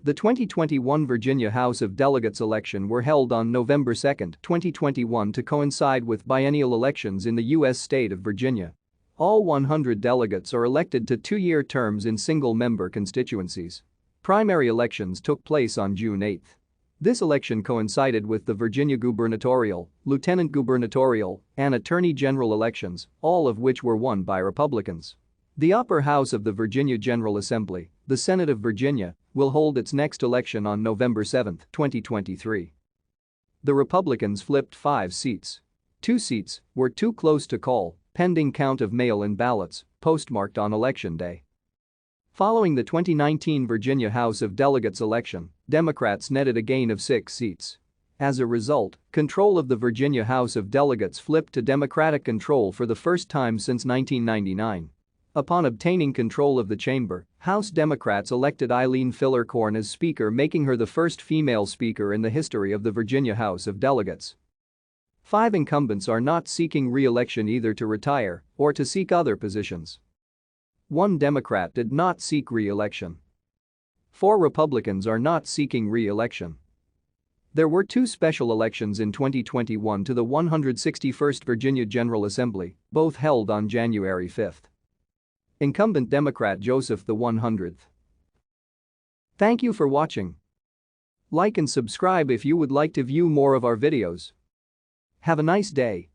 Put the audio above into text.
The 2021 Virginia House of Delegates election were held on November 2, 2021 to coincide with biennial elections in the U.S. state of Virginia. All 100 delegates are elected to two-year terms in single-member constituencies. Primary elections took place on June 8. This election coincided with the Virginia gubernatorial, lieutenant gubernatorial, and attorney general elections, all of which were won by Republicans. The upper house of the Virginia General Assembly, the Senate of Virginia, will hold its next election on November 7, 2023. The Republicans flipped 5 seats. 2 seats were too close to call, pending count of mail-in ballots, postmarked on Election Day. Following the 2019 Virginia House of Delegates election, Democrats netted a gain of 6 seats. As a result, control of the Virginia House of Delegates flipped to Democratic control for the first time since 1999. Upon obtaining control of the chamber, House Democrats elected Eileen Fillercorn as Speaker, making her the first female Speaker in the history of the Virginia House of Delegates. 5 incumbents are not seeking re-election either to retire or to seek other positions. 1 Democrat did not seek re-election. 4 Republicans are not seeking re-election. There were 2 special elections in 2021 to the 161st Virginia General Assembly, both held on January 5. Incumbent Democrat Joseph the 100th. Thank you for watching. Like and subscribe if you would like to view more of our videos. Have a nice day.